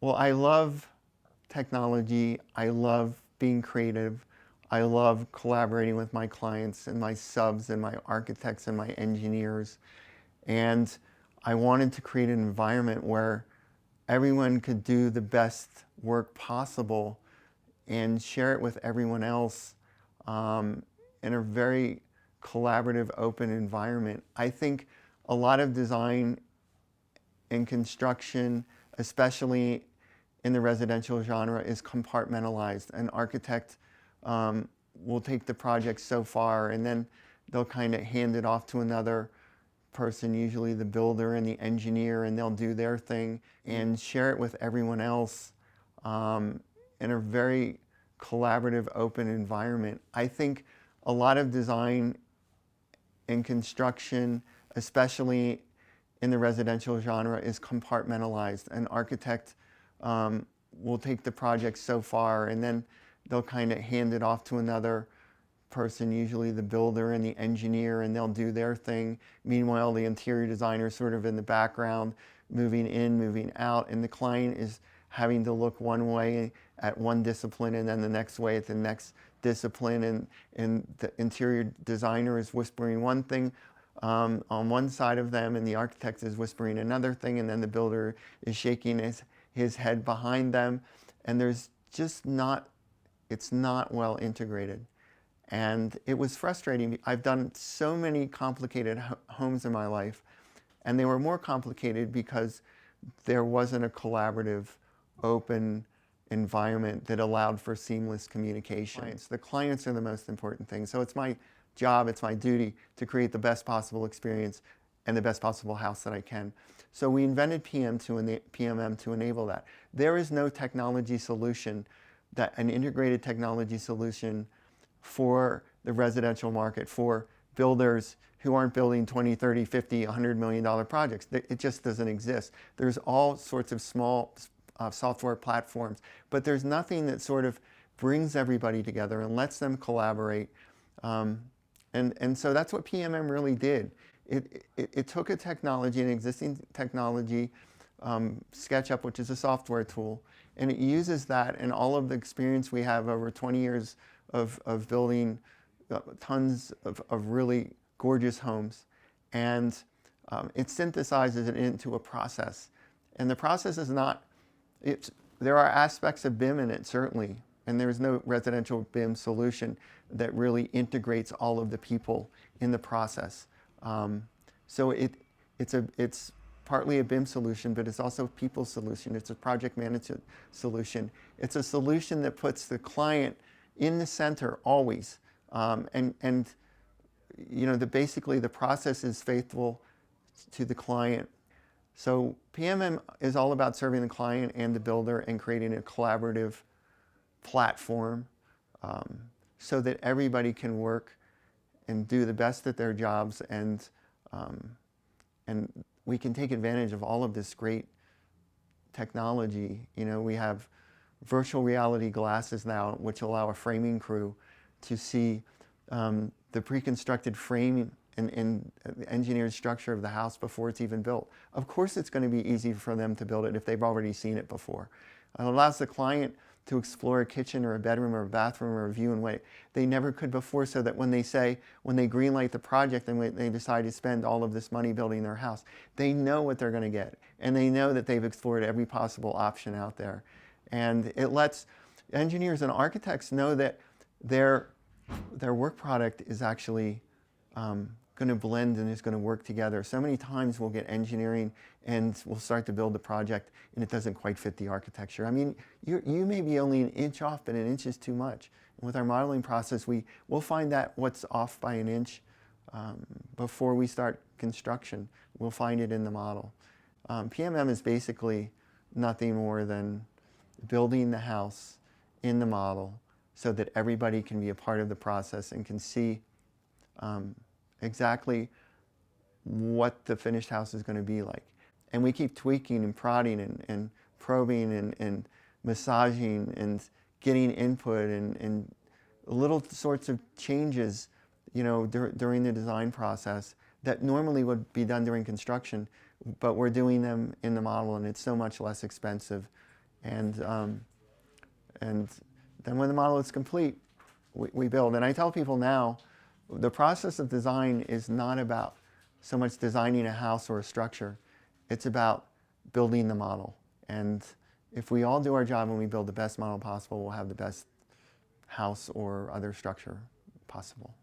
Well, I love technology. I love being creative. I love collaborating with my clients and my subs and my architects and my engineers. And I wanted to create an environment where everyone could do the best work possible and share it with everyone else in a very collaborative, open environment. I think a lot of design and construction, especially in the residential genre, is compartmentalized. An architect will take the project so far and then they'll kind of hand it off to another person, usually the builder and the engineer, and they'll do their thing and share it with everyone else in a very collaborative, open environment. I think a lot of design and construction, especially in the residential genre, is compartmentalized. An architect will take the project so far and then they'll kind of hand it off to another person, usually the builder and the engineer, and they'll do their thing. Meanwhile, the interior designer is sort of in the background, moving in, moving out, and the client is having to look one way at one discipline and then the next way at the next discipline, and the interior designer is whispering one thing on one side of them and the architect is whispering another thing, and then the builder is shaking his head behind them, and there's just not, it's not well integrated. And it was frustrating. I've done so many complicated homes in my life, and they were more complicated because there wasn't a collaborative, open environment that allowed for seamless communication. The clients are the most important thing. So it's my job, it's my duty to create the best possible experience and the best possible house that I can. So we invented PMM to enable that. There is no technology solution, an integrated technology solution for the residential market, for builders who aren't building 20, 30, 50, $100 million projects. It just doesn't exist. There's all sorts of small software platforms, but there's nothing that sort of brings everybody together and lets them collaborate. And so that's what PMM really did. It took a technology, an existing technology, SketchUp, which is a software tool, and it uses that and all of the experience we have over 20 years of building tons of really gorgeous homes, and it synthesizes it into a process. And the process is not, there are aspects of BIM in it, certainly, and there's no residential BIM solution that really integrates all of the people in the process. So it's partly a BIM solution, but it's also a people solution. It's a project management solution. It's a solution that puts the client in the center always, and you know, basically the process is faithful to the client. So PMM is all about serving the client and the builder and creating a collaborative platform so that everybody can work and do the best at their jobs, and we can take advantage of all of this great technology. You know, we have virtual reality glasses now, which allow a framing crew to see the pre-constructed frame and engineered structure of the house before it's even built. Of course it's going to be easy for them to build it if they've already seen it before. It allows the client to explore a kitchen or a bedroom or a bathroom or a view in a way they never could before, so that when they greenlight the project and when they decide to spend all of this money building their house, they know what they're going to get, and they know that they've explored every possible option out there. And it lets engineers and architects know that their work product is actually going to blend and is going to work together. So many times we'll get engineering and we'll start to build the project and it doesn't quite fit the architecture. I mean, you may be only an inch off, but an inch is too much. And with our modeling process, we'll find that what's off by an inch before we start construction. We'll find it in the model. PMM is basically nothing more than building the house in the model so that everybody can be a part of the process and can see exactly what the finished house is going to be like. And we keep tweaking and prodding and probing and massaging and getting input and little sorts of changes, you know, during the design process that normally would be done during construction, but we're doing them in the model, and it's so much less expensive And, and then when the model is complete, we build. And I tell people now, the process of design is not about so much designing a house or a structure. It's about building the model. And if we all do our job and we build the best model possible, we'll have the best house or other structure possible.